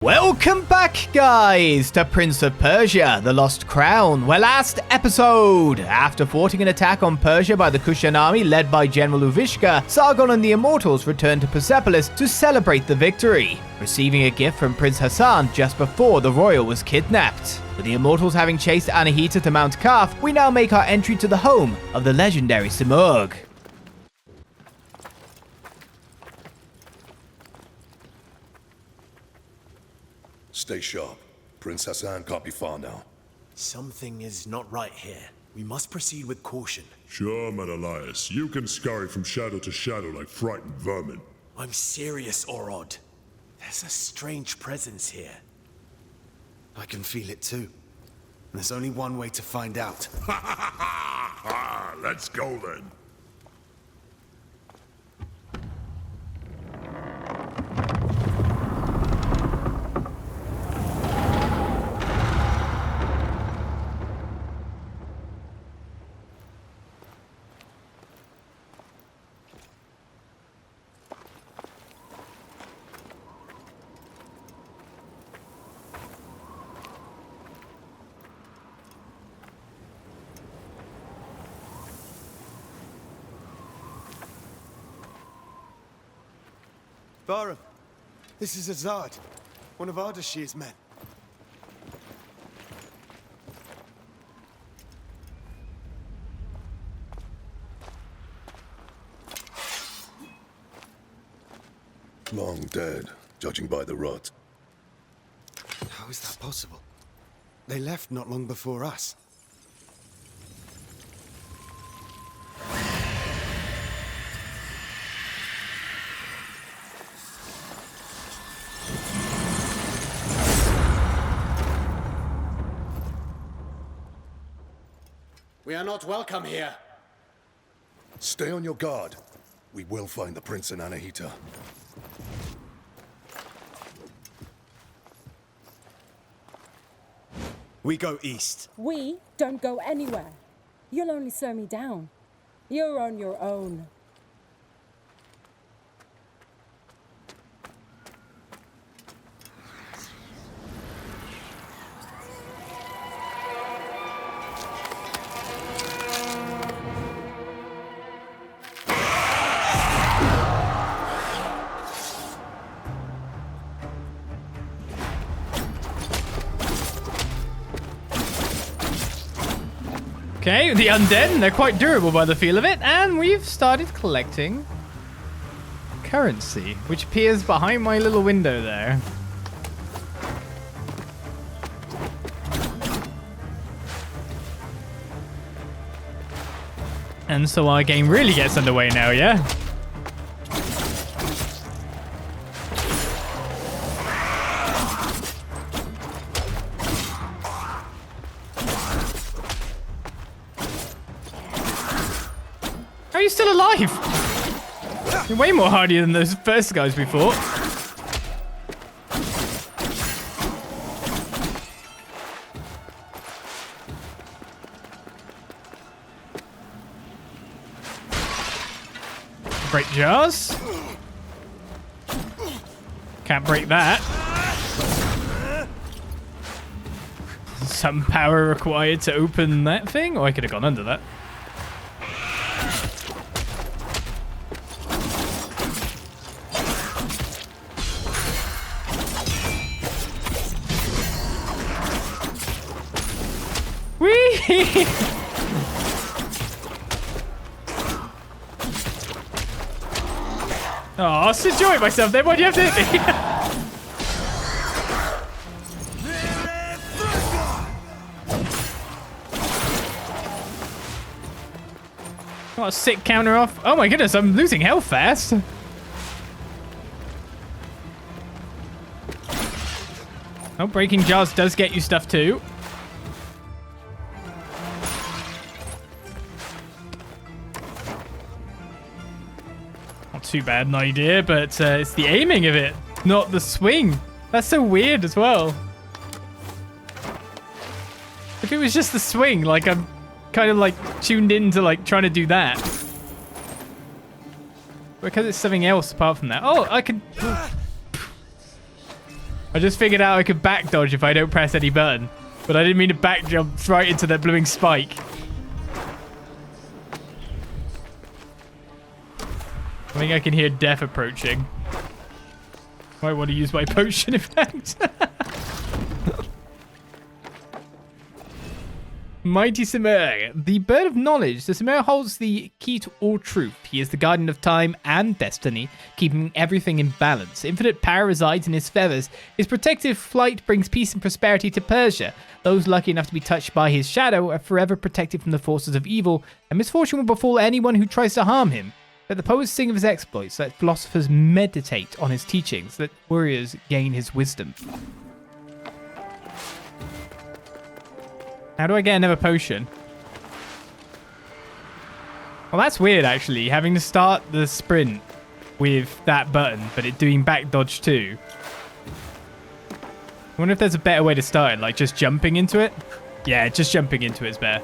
Welcome back, guys, to Prince of Persia, The Lost Crown, where last episode, after thwarting an attack on Persia by the Kushan army led by General Uvishka, Sargon and the Immortals returned to Persepolis to celebrate the victory, receiving a gift from Prince Hassan just before the royal was kidnapped. With the Immortals having chased Anahita to Mount Qaf, we now make our entry to the home of the legendary Simurgh. Stay sharp. Prince Hassan can't be far now. Something is not right here. We must proceed with caution. Sure, Menelaus. You can scurry from shadow to shadow like frightened vermin. I'm serious, Orod. There's a strange presence here. I can feel it too. There's only one way to find out. Let's go then. Barum, this is Azad, one of Ardashir's men. Long dead, judging by the rot. How is that possible? They left not long before us. We are not welcome here. Stay on your guard. We will find the prince and Anahita. We go east. We don't go anywhere. You'll only slow me down. You're on your own. Okay, the undead, they're quite durable by the feel of it, and we've started collecting currency, which appears behind my little window there. And so our game really gets underway now, yeah? How are you still alive? You're way more hardy than those first guys we fought. Break jars. Can't break that. Some power required to open that thing? Oh, I could have gone under that. Whee! Oh, I was enjoying myself then. Why do you have to hit me? What a sick counter off. Oh my goodness, I'm losing health fast. Oh, breaking jars does get you stuff too. Too bad an idea, but it's the aiming of it, not the swing. That's so weird as well. If it was just the swing, like I'm kind of like tuned into like trying to do that. Because it's something else apart from that. Oh, I can... I I just figured out I could back dodge if I don't press any button. But I didn't mean to back jump right into that blooming spike. I think I can hear death approaching. Might want to use my potion effect. Mighty Simurgh, the bird of knowledge. The Simurgh holds the key to all truth. He is the guardian of time and destiny, keeping everything in balance. Infinite power resides in his feathers. His protective flight brings peace and prosperity to Persia. Those lucky enough to be touched by his shadow are forever protected from the forces of evil, and misfortune will befall anyone who tries to harm him. Let the poets sing of his exploits, let philosophers meditate on his teachings, let warriors gain his wisdom. How do I get another potion? Well, that's weird, actually, having to start the sprint with that button, but it doing back dodge too. I wonder if there's a better way to start it, like just jumping into it? Yeah, just jumping into it is better.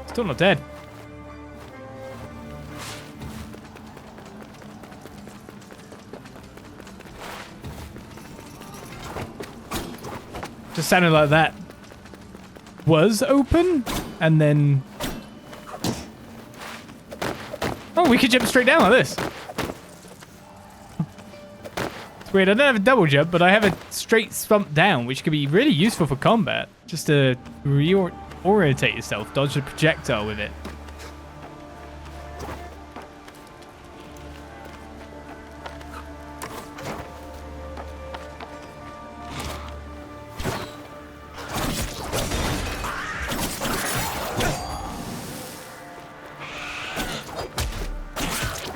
Still not dead. Just sounded like that was open, and then... Oh, we could jump straight down like this. It's weird, I don't have a double jump, but I have a straight thump down, which could be really useful for combat. Just to reorientate yourself, dodge a projectile with it.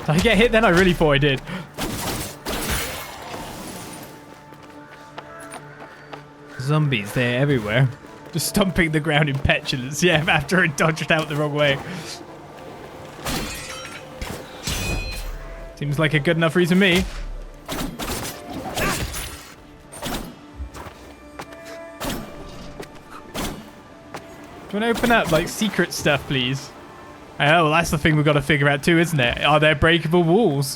Did I get hit then? I really thought I did. Zombies, they're everywhere. Just stomping the ground in petulance. Yeah, after I dodged out the wrong way. Seems like a good enough reason to me. Do you want to open up, like, secret stuff, please? Oh, well, that's the thing we've got to figure out too, isn't it? Are there breakable walls?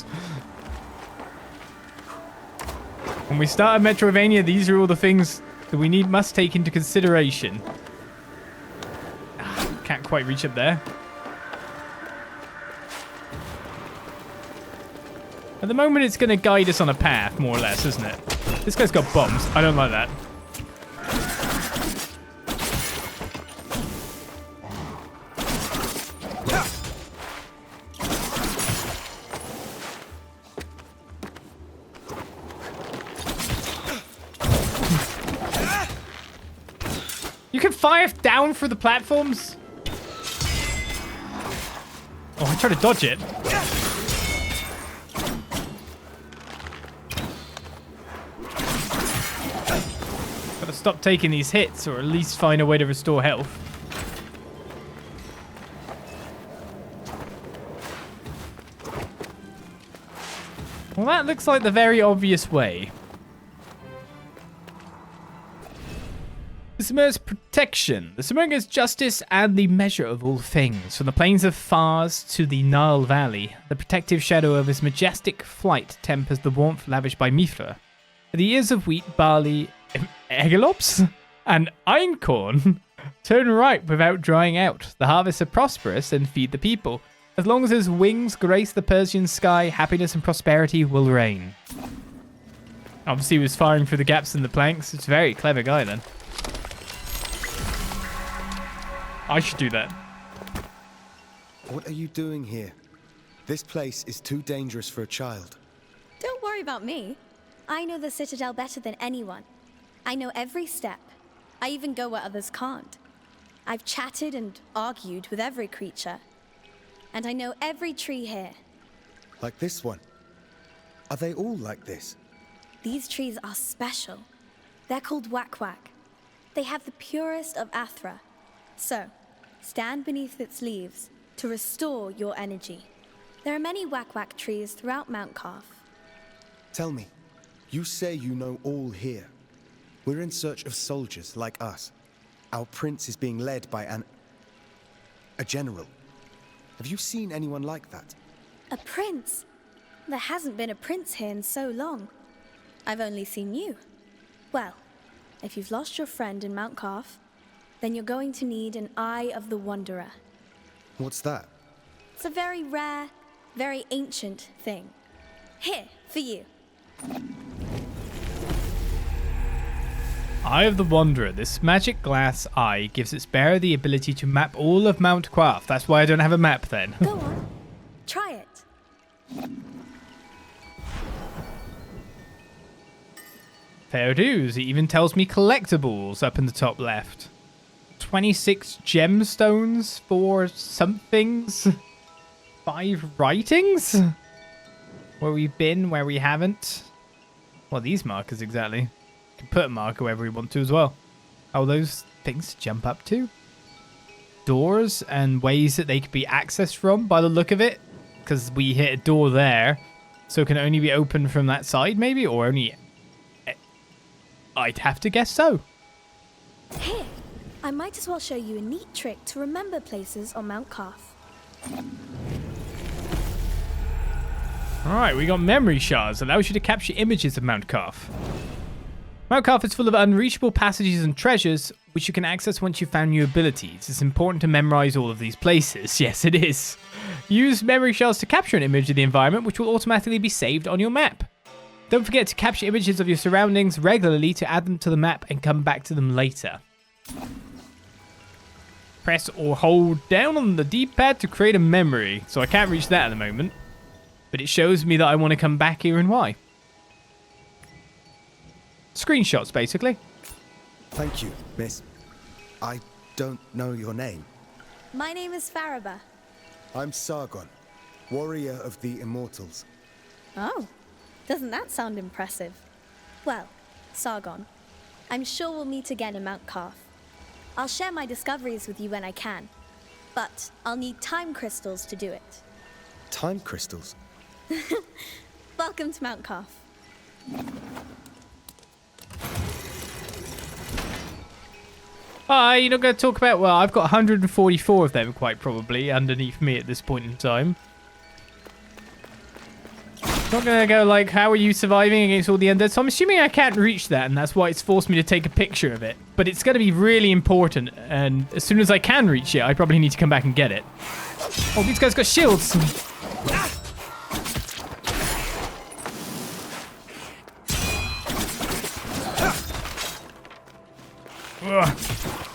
When we start a Metroidvania, these are all the things that we must take into consideration. Can't quite reach up there. At the moment, it's going to guide us on a path, more or less, isn't it? This guy's got bombs. I don't like that. Fire down through the platforms? Oh, I tried to dodge it. Gotta stop taking these hits, or at least find a way to restore health. Well, that looks like the very obvious way. The Simurgh's protection. The Simurgh is justice and the measure of all things. From the plains of Fars to the Nile Valley, the protective shadow of his majestic flight tempers the warmth lavished by Mithra. The ears of wheat, barley, egalops, and einkorn turn ripe without drying out. The harvests are prosperous and feed the people. As long as his wings grace the Persian sky, happiness and prosperity will reign. Obviously, he was firing through the gaps in the planks. It's a very clever guy, then. I should do that. What are you doing here? This place is too dangerous for a child. Don't worry about me. I know the Citadel better than anyone. I know every step. I even go where others can't. I've chatted and argued with every creature. And I know every tree here. Like this one? Are they all like this? These trees are special. They're called Wak-Wak. They have the purest of Athra. So, stand beneath its leaves to restore your energy. There are many Wak-Wak trees throughout Mount Qaf. Tell me, you say you know all here. We're in search of soldiers like us. Our prince is being led by a general. Have you seen anyone like that? A prince? There hasn't been a prince here in so long. I've only seen you. Well, if you've lost your friend in Mount Qaf, then you're going to need an Eye of the Wanderer. What's that? It's a very rare, very ancient thing. Here, for you. Eye of the Wanderer. This magic glass eye gives its bearer the ability to map all of Mount Qaf. That's why I don't have a map then. Go on, try it. Fair dues. It even tells me collectibles up in the top left. 26 gemstones for somethings. 5 writings? Where we've been, where we haven't. What are these markers exactly? You can put a marker wherever we want to as well. Oh, those things to jump up to? Doors and ways that they could be accessed from by the look of it. Because we hit a door there. So it can only be opened from that side maybe? Or only... I'd have to guess so. Here, I might as well show you a neat trick to remember places on Mount Qaf. Alright, we got memory shards. Allows you to capture images of Mount Qaf. Mount Qaf is full of unreachable passages and treasures, which you can access once you've found new abilities. It's important to memorize all of these places. Yes, it is. Use memory shards to capture an image of the environment, which will automatically be saved on your map. Don't forget to capture images of your surroundings regularly to add them to the map and come back to them later. Press or hold down on the D-pad to create a memory. So I can't reach that at the moment. But it shows me that I want to come back here and why. Screenshots, basically. Thank you, miss. I don't know your name. My name is Fariba. I'm Sargon, warrior of the Immortals. Oh, doesn't that sound impressive? Well, Sargon, I'm sure we'll meet again in Mount Qaf. I'll share my discoveries with you when I can, but I'll need time crystals to do it. Time crystals? Welcome to Mount Qaf. You're not going to talk about... Well, I've got 144 of them, quite probably, underneath me at this point in time. Not going to go like, how are you surviving against all the undead? So I'm assuming I can't reach that, and that's why it's forced me to take a picture of it. But it's going to be really important, and as soon as I can reach it, I probably need to come back and get it. Oh, these guys got shields! Ugh.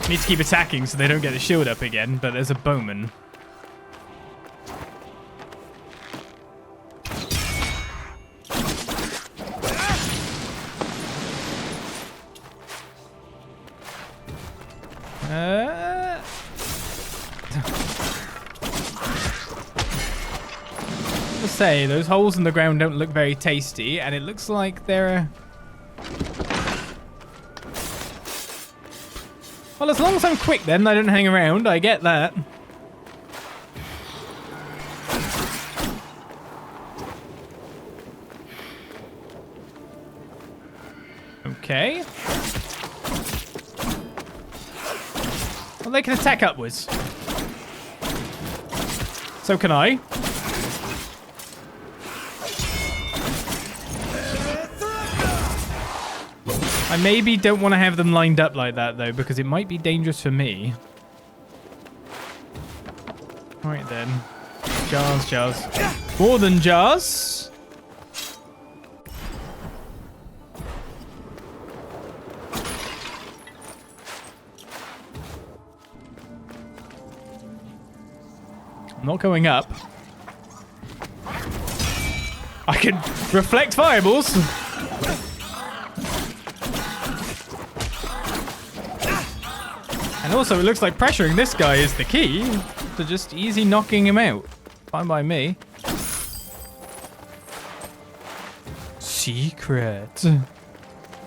Need to keep attacking so they don't get the shield up again, but there's a bowman. I'll say, those holes in the ground don't look very tasty, and it looks like they're... Well, as long as I'm quick then, I don't hang around, I get that. Okay. Well, they can attack upwards. So can I. I maybe don't want to have them lined up like that, though, because it might be dangerous for me. Alright, then. Jars, jars. More than jars. I'm not going up. I can reflect fireballs. And also, it looks like pressuring this guy is the key to just easy knocking him out. Fine by me. Secret.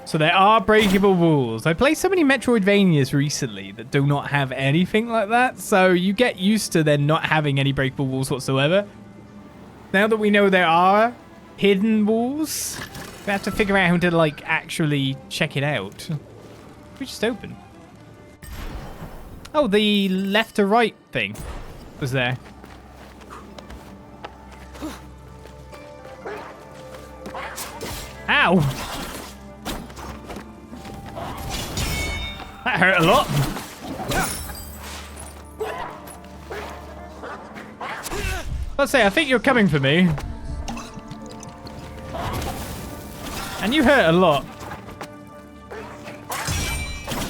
So there are breakable walls. I played so many Metroidvanias recently that do not have anything like that. So you get used to then not having any breakable walls whatsoever. Now that we know there are hidden walls, we have to figure out how to, like, actually check it out. We just open. Oh, the left to right thing was there. Ow! That hurt a lot. Let's say, I think you're coming for me. And you hurt a lot.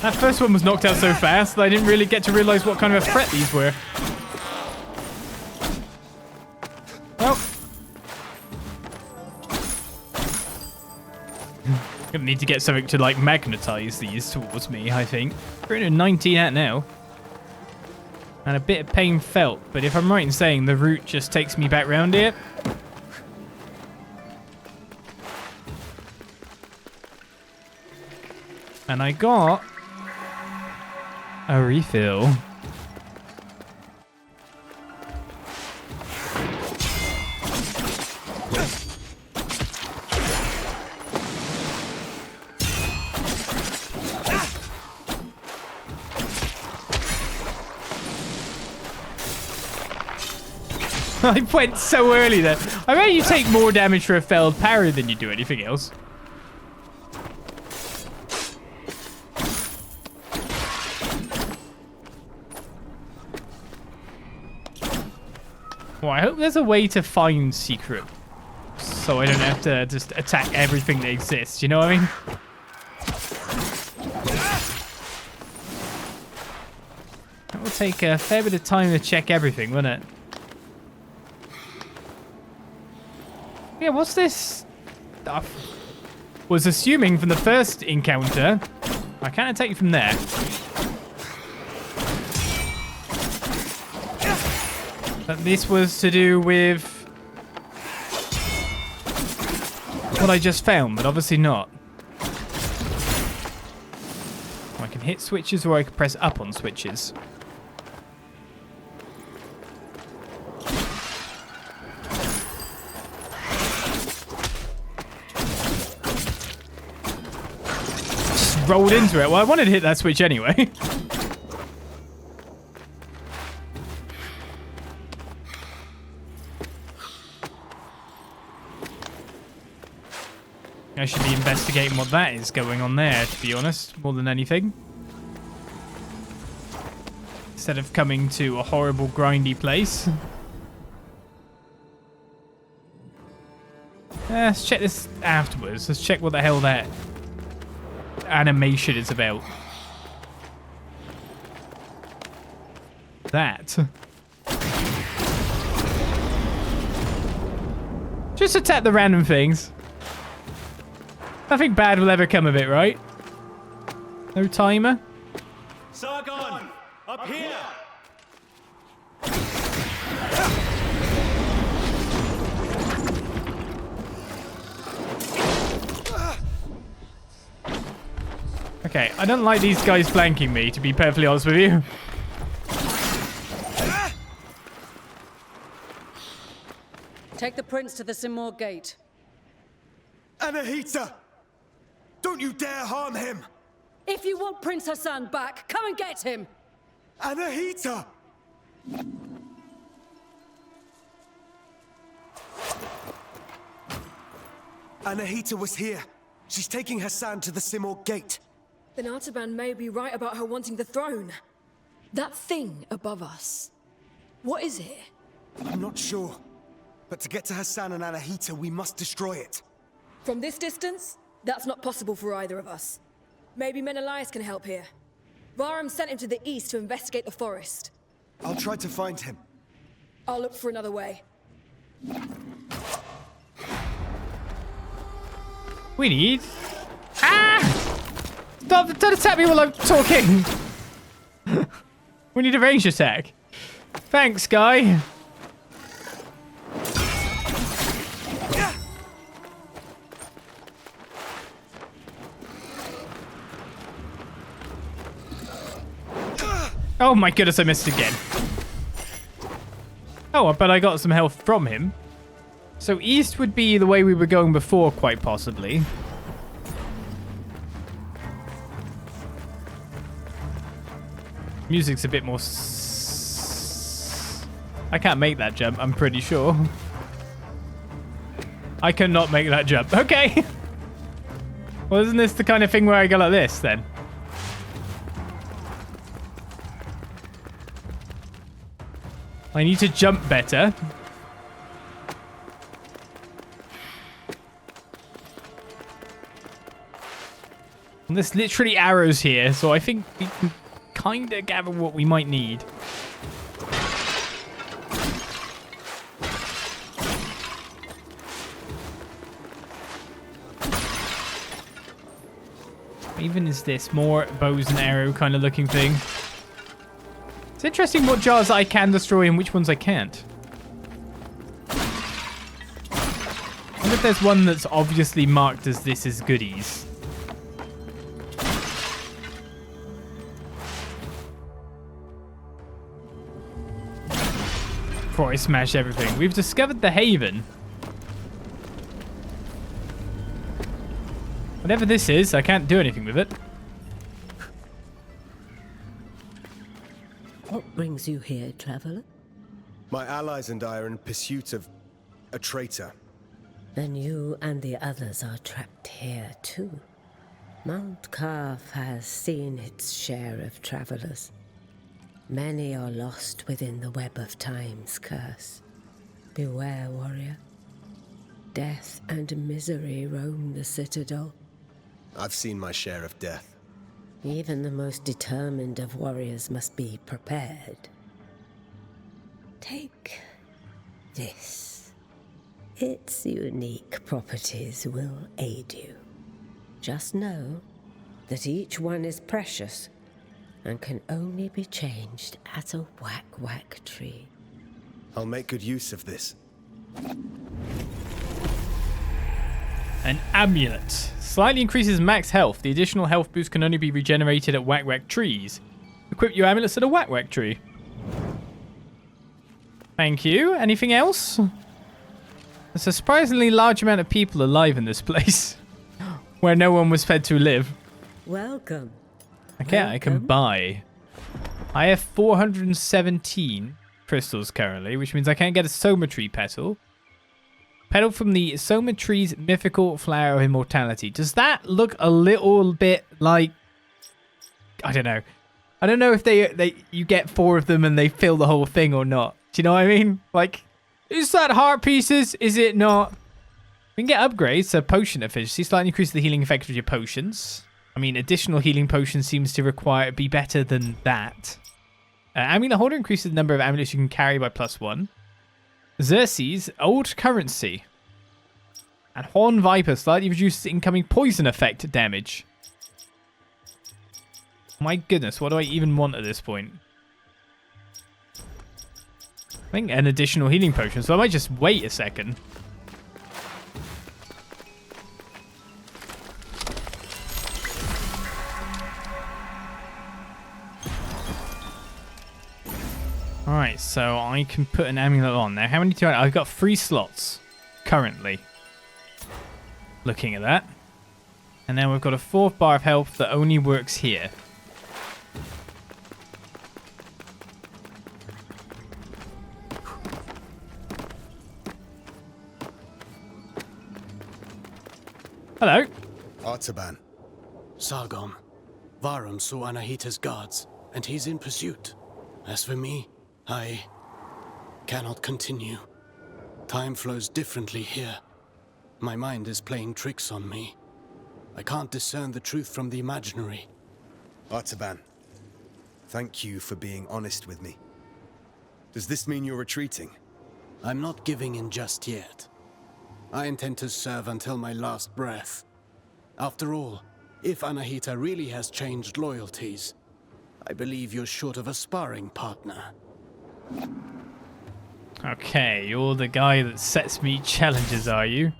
That first one was knocked out so fast that I didn't really get to realize what kind of a threat these were. Well. Gonna need to get something to, like, magnetize these towards me, I think. 319 at now. And a bit of pain felt, but if I'm right in saying the route just takes me back round here. And I got a refill. I went so early there. I bet you take more damage for a failed parry than you do anything else. Well, I hope there's a way to find secret, so I don't have to just attack everything that exists, you know what I mean? That will take a fair bit of time to check everything, won't it? Yeah, what's this? I was assuming from the first encounter, I can't attack you from there. But this was to do with what I just found, but obviously not. I can hit switches or I can press up on switches. Just rolled into it. Well, I wanted to hit that switch anyway. I should be investigating what that is going on there, to be honest, more than anything. Instead of coming to a horrible, grindy place. Let's check this afterwards. Let's check what the hell that animation is about. That. Just attack the random things. Nothing bad will ever come of it, right? No timer? Sargon! Up here! Okay, I don't like these guys flanking me, to be perfectly honest with you. Take the prince to the Simurgh gate. Anahita! Don't you dare harm him! If you want Prince Hassan back, come and get him! Anahita! Anahita was here. She's taking Hassan to the Simurgh gate. Then Artaban may be right about her wanting the throne. That thing above us. What is it? I'm not sure. But to get to Hassan and Anahita, we must destroy it. From this distance, that's not possible for either of us. Maybe Menelaus can help here. Varum sent him to the east to investigate the forest. I'll try to find him. I'll look for another way. We need... Ah! Don't attack me while I'm talking! We need a ranged attack. Thanks, guy. Oh my goodness, I missed again. Oh, but I got some health from him. So east would be the way we were going before, quite possibly. Music's a bit more... I can't make that jump, I'm pretty sure. I cannot make that jump. Okay. Well, isn't this the kind of thing where I go like this, then? I need to jump better. And there's literally arrows here, so I think we can kind of gather what we might need. Even is this more bows and arrow kind of looking thing? It's interesting what jars I can destroy and which ones I can't. I wonder if there's one that's obviously marked as this is goodies. Before I smash everything. We've discovered the haven. Whatever this is, I can't do anything with it. What brings you here, traveler? My allies and I are in pursuit of a traitor. Then you and the others are trapped here too. Mount Qaf has seen its share of travelers. Many are lost within the web of time's curse. Beware, warrior. Death and misery roam the Citadel. I've seen my share of death. Even the most determined of warriors must be prepared. Take this. Its unique properties will aid you. Just know that each one is precious and can only be changed at a Wak-Wak tree. I'll make good use of this. An amulet. Slightly increases max health. The additional health boost can only be regenerated at Wak-Wak trees. Equip your amulets at a Wak-Wak tree. Thank you. Anything else? There's a surprisingly large amount of people alive in this place. Where no one was fed to live. Welcome. Okay, I can buy. I have 417 crystals currently, which means I can't get a Soma tree petal. Petal from the Soma tree's mythical flower of immortality. Does that look a little bit like... I don't know. I don't know if you get 4 of them and they fill the whole thing or not. Do you know what I mean? Like, is that heart pieces? Is it not? We can get upgrades. So potion efficiency. Slightly increase the healing effect of your potions. I mean, additional healing potions seems to be better than that. Amulet holder increases the number of amulets you can carry by +1. Xerxes, old currency. And Horn Viper slightly reduces incoming poison effect damage. My goodness, what do I even want at this point? I think an additional healing potion, so I might just wait a second. Alright, so I can put an amulet on there. How many do I've got 3 slots currently. Looking at that. And then we've got a 4th bar of health that only works here. Hello. Artaban. Sargon. Varum saw Anahita's guards, and he's in pursuit. As for me, I cannot continue. Time flows differently here. My mind is playing tricks on me. I can't discern the truth from the imaginary. Artaban, thank you for being honest with me. Does this mean you're retreating? I'm not giving in just yet. I intend to serve until my last breath. After all, if Anahita really has changed loyalties, I believe you're short of a sparring partner. Okay, you're the guy that sets me challenges, are you?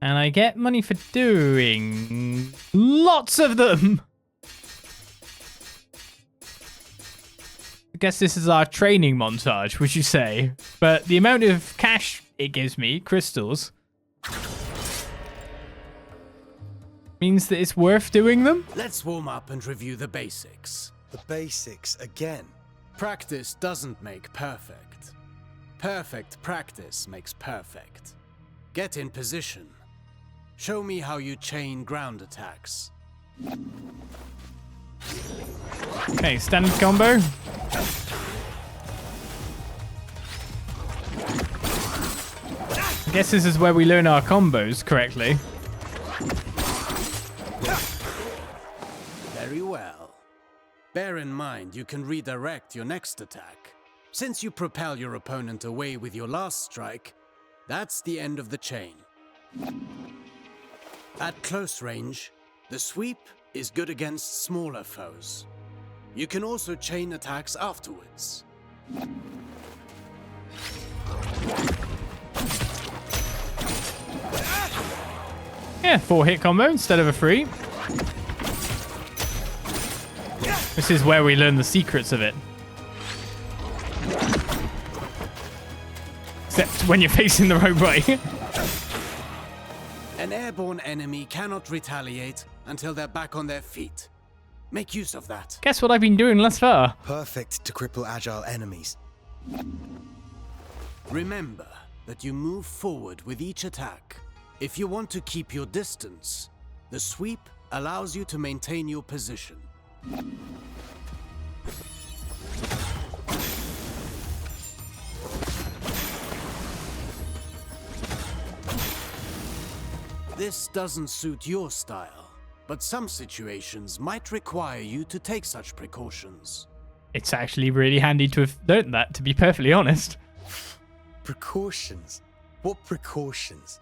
And I get money for doing lots of them. I guess this is our training montage, would you say? But the amount of cash it gives me, crystals, means that it's worth doing them? Let's warm up and review the basics. The basics again. Practice doesn't make perfect. Perfect practice makes perfect. Get in position. Show me how you chain ground attacks. Okay, standard combo. I guess this is where we learn our combos correctly. Very well. Bear in mind you can redirect your next attack. Since you propel your opponent away with your last strike, that's the end of the chain. At close range, the sweep is good against smaller foes. You can also chain attacks afterwards. Yeah, 4-hit combo instead of a 3. This is where we learn the secrets of it. Except when you're facing the right way. An airborne enemy cannot retaliate until they're back on their feet. Make use of that. Guess what I've been doing thus far? Perfect to cripple agile enemies. Remember that you move forward with each attack. If you want to keep your distance, the sweep allows you to maintain your position. This doesn't suit your style, but some situations might require you to take such precautions. It's actually really handy to have learnt that, to be perfectly honest. Precautions? What precautions?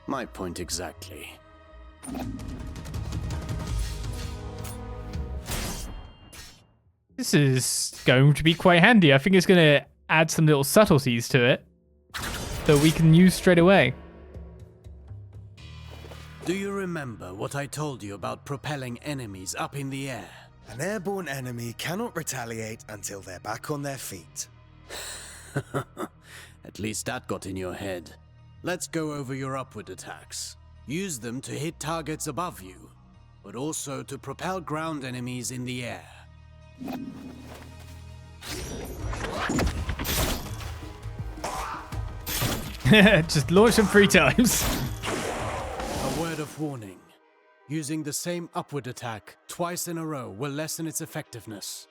My point exactly. This is going to be quite handy. I think it's going to add some little subtleties to it that we can use straight away. Do you remember what I told you about propelling enemies up in the air? An airborne enemy cannot retaliate until they're back on their feet. At least that got in your head. Let's go over your upward attacks. Use them to hit targets above you, but also to propel ground enemies in the air. Just launch them 3 times. A word of warning. Using the same upward attack twice in a row will lessen its effectiveness.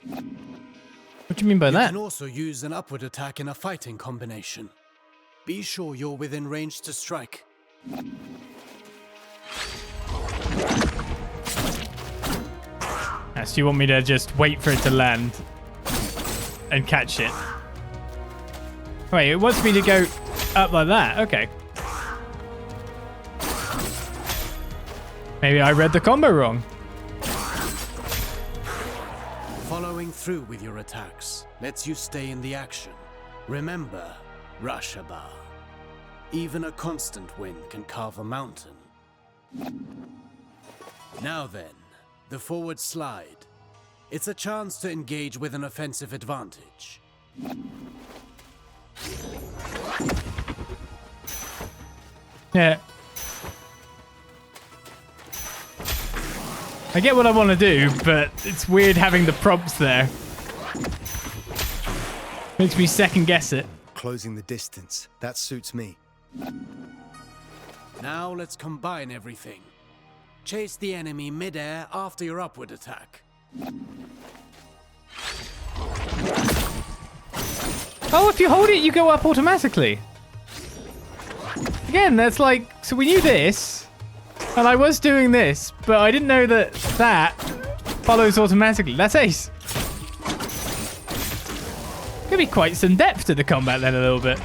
What do you mean by You that? can also use an upward attack in a fighting combination. Be sure you're within range to strike. So you want me to just wait for it to land and catch it? Wait, it wants me to go up like that. Okay. Maybe I read the combo wrong. Following through with your attacks lets you stay in the action. Remember, Artaban. Even a constant wind can carve a mountain. Now then, the forward slide. It's a chance to engage with an offensive advantage. Yeah. I get what I want to do, but it's weird having the prompts there. Makes me second guess it. Closing the distance. That suits me. Now let's combine everything. Chase the enemy mid-air after your upward attack. Oh, if you hold it, you go up automatically. Again, that's like... So we knew this, and I was doing this, but I didn't know that that follows automatically. That's ace. Could be quite some depth to the combat then a little bit.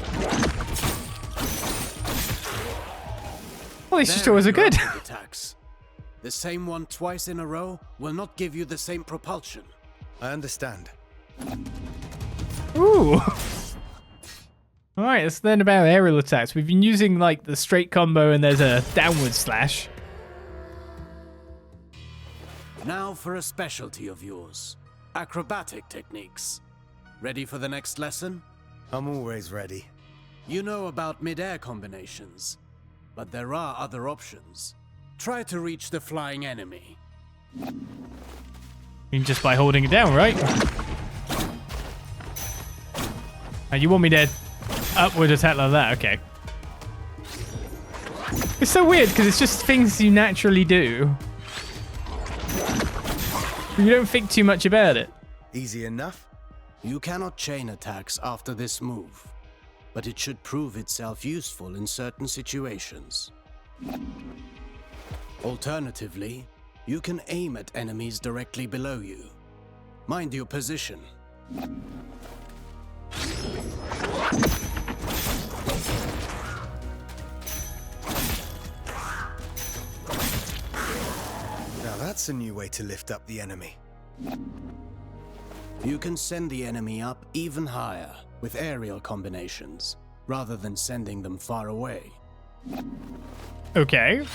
Well, these tutorials are good. Attacks. The same one twice in a row will not give you the same propulsion. I understand. Ooh. Alright, let's learn about aerial attacks. We've been using like the straight combo and there's a downward slash. Now for a specialty of yours. Acrobatic techniques. Ready for the next lesson? I'm always ready. You know about mid-air combinations, but there are other options. Try to reach the flying enemy. mean, just by holding it down, right? And you want me to upward attack like that? Okay. It's so weird because it's just things you naturally do. You don't think too much about it. Easy enough. You cannot chain attacks after this move, but it should prove itself useful in certain situations. Alternatively, you can aim at enemies directly below you. Mind your position. Now that's a new way to lift up the enemy. You can send the enemy up even higher with aerial combinations, rather than sending them far away. Okay.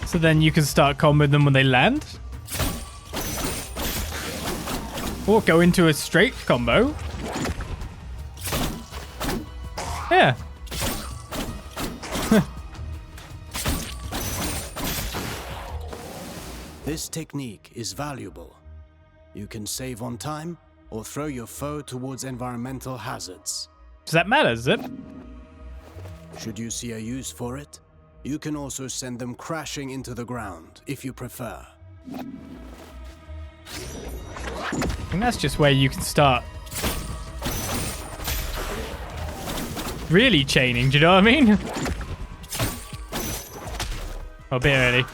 So then you can start comboing them when they land? Or go into a straight combo. Yeah. This technique is valuable. You can save on time or throw your foe towards environmental hazards. Does that matter, does it? Should you see a use for it, you can also send them crashing into the ground if you prefer. And that's just where you can start really chaining, do you know what I mean? A bit early.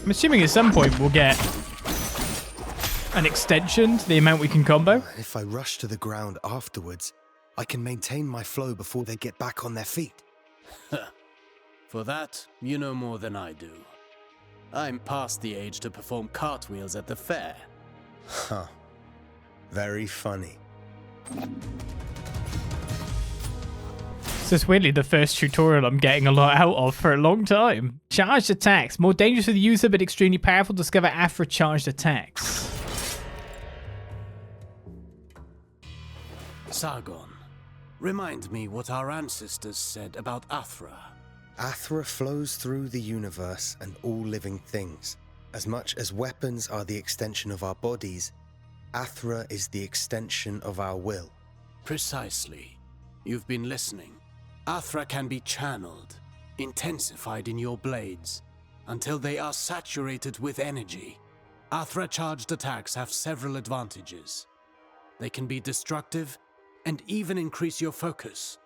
I'm assuming at some point we'll get an extension to the amount we can combo. If I rush to the ground afterwards, I can maintain my flow before they get back on their feet. For that, you know more than I do. I'm past the age to perform cartwheels at the fair. Huh. Very funny. This is weirdly the first tutorial I'm getting a lot out of for a long time. Charged attacks. More dangerous for the user, but extremely powerful. Discover Athra charged attacks. Sargon, remind me what our ancestors said about Athra. Athra flows through the universe and all living things. As much as weapons are the extension of our bodies, Athra is the extension of our will. Precisely. You've been listening. Athra can be channeled, intensified in your blades, until they are saturated with energy. Athra-charged attacks have several advantages. They can be destructive and even increase your focus.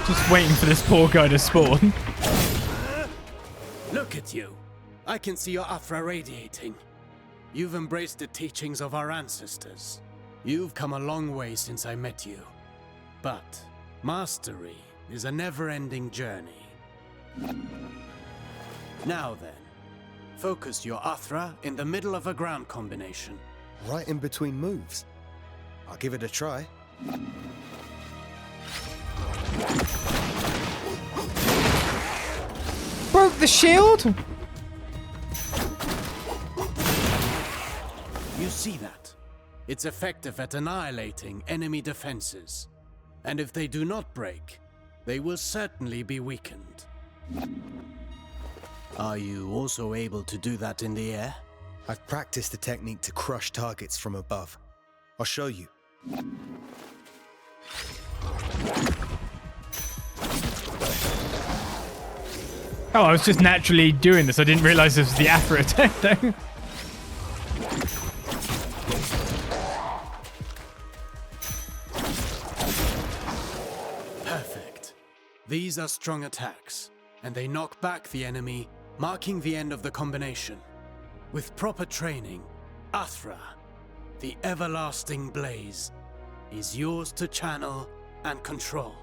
Just waiting for this poor guy to spawn. Look at you. I can see your Athra radiating. You've embraced the teachings of our ancestors. You've come a long way since I met you. But mastery is a never-ending journey. Now then, focus your Athra in the middle of a ground combination. Right in between moves. I'll give it a try. Broke the shield? You see that? It's effective at annihilating enemy defenses. And if they do not break, they will certainly be weakened. Are you also able to do that in the air? I've practiced the technique to crush targets from above. I'll show you. Oh, I was just naturally doing this. I didn't realize this was the Athra attack thing. Perfect. These are strong attacks, and they knock back the enemy, marking the end of the combination. With proper training, Athra, the everlasting blaze, is yours to channel and control.